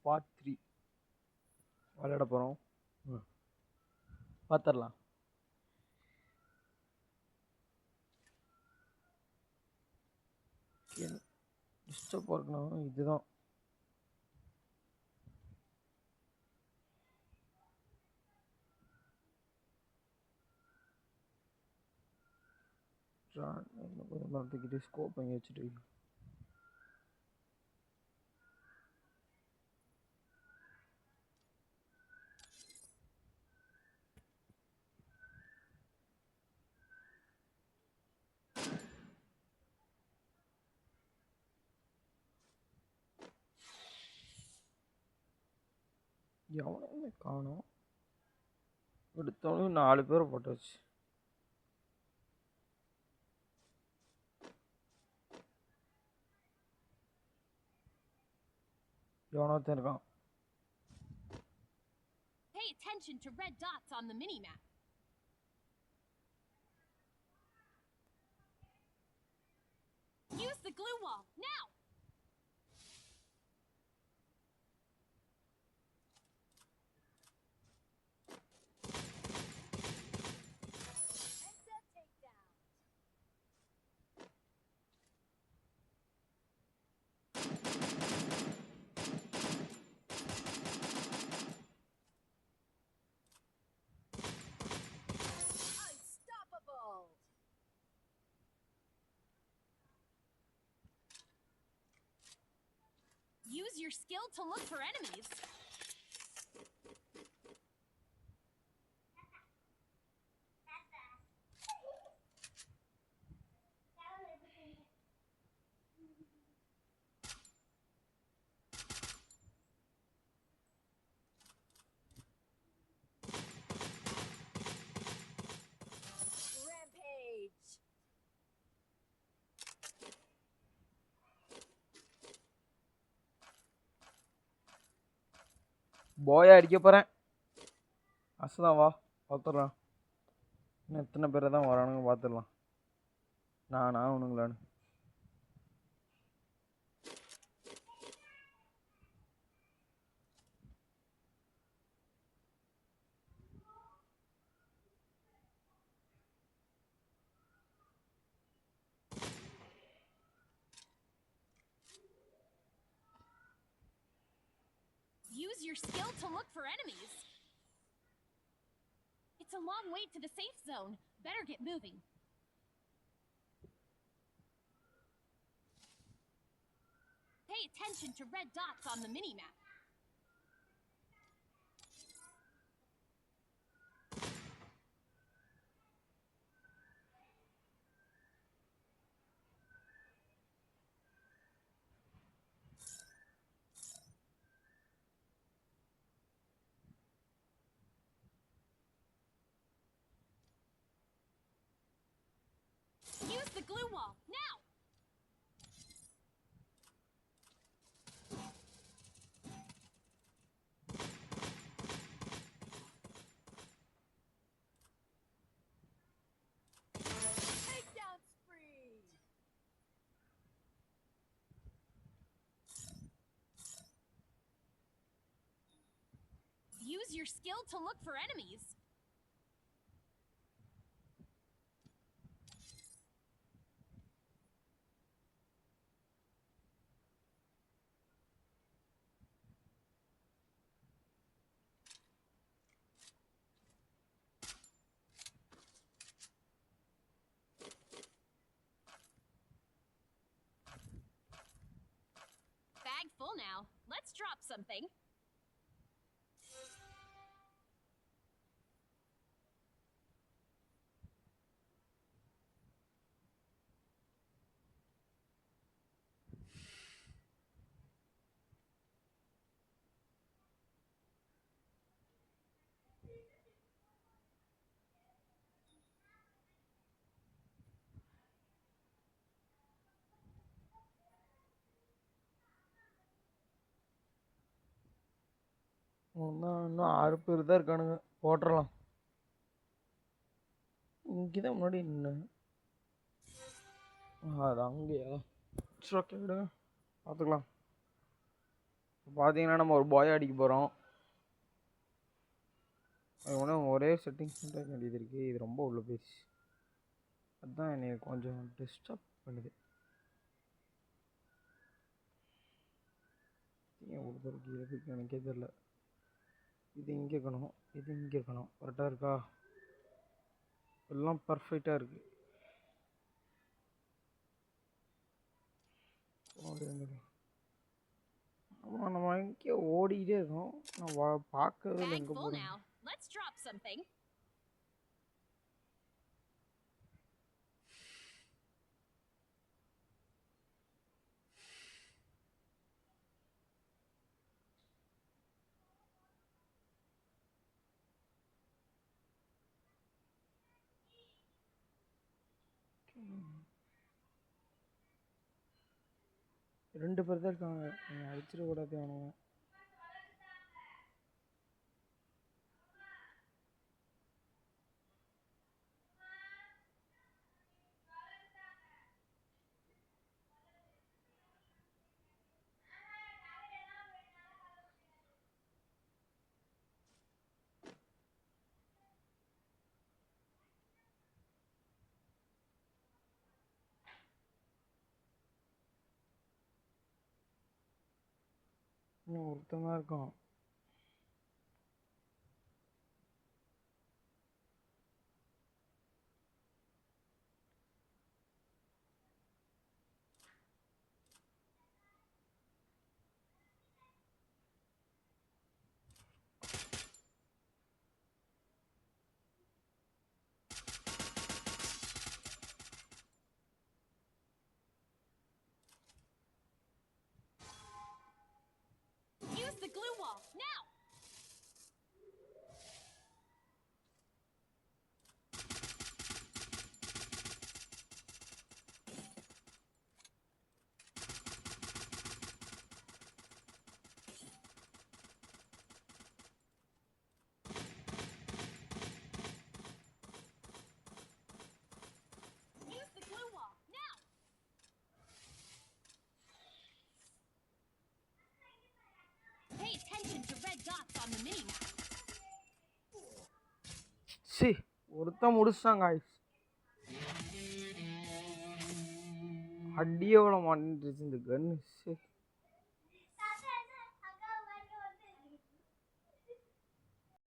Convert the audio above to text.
Part 3 விளையாட போகிறோம். பார்த்துடலாம். டிஸ்டர்ப் இருக்கணும். இதுதான் கொஞ்சம் மரத்துக்கிட்டே ஸ்கோப் வாங்கி வச்சுட்டு எவனையுமே காணும். எடுத்தவனையும் 4 பேரை போட்டாச்சு. எவனோத்தான் இருக்கான். Pay attention to red dots on the mini-map. Use the glue wall, now! Use your skill to look for enemies. Rampage. போயா அடிக்க போகிறேன். அசதான் வா பார்த்துடலாம். இன்னும் எத்தனை பேரை தான் வரானுங்க பார்த்துடலாம். நானா அவனுங்களான்னு. Use your skill to look for enemies. It's a long way to the safe zone. Better get moving. Pay attention to red dots on the mini-map. Use the glue wall, now! Takedown spree! Use your skill to look for enemies. Bag full now. Let's drop something. இன்னும் 6 பேர் தான் இருக்கானுங்க. போட்டுடலாம். இங்கேதான் முன்னாடி நின்று அது அங்கேயா? சரி ஓகே விடுங்க, பார்த்துக்கலாம். பார்த்தீங்கன்னா நம்ம ஒரு பாய் அடிக்க போகிறோம். ஒன்றும் ஒரே செட்டிங்ஸ் மட்டும் வைக்க வேண்டியது இருக்குது. இது ரொம்ப உள்ள போயிடுச்சு. அதுதான் என்னை கொஞ்சம் டிஸ்டர்ப் பண்ணுது. ஏன் ஒருத்தருக்கு எதுக்கு எனக்கே தெரில. இது இங்கே இருக்கணும், இது இங்கே இருக்கணும். கரெக்டாக இருக்கா? எல்லாம் பர்ஃபெக்டாக இருக்குது. ஆமாம், நம்ம எங்கே ஓடிக்கிட்டே இருக்கோம். நான் பார்க்கவே இல்லை Bag எங்கே full போகிறோம். now. Let's drop something. ரெண்டு பேர் தான் இருக்காங்க. நீங்கள் அடிச்சிடக்கூடாது அவனுங்க. இன்னும் ஒருத்தன் தான் இருக்கான். Use the glue wall now. Use the glue wall now. Pay attention to red dots on the minimap. C ஒருத்தன் முடிச்சிட்டாங்க. அடியோட மாட்டேன்ருச்சு இந்த கன்னு. சரி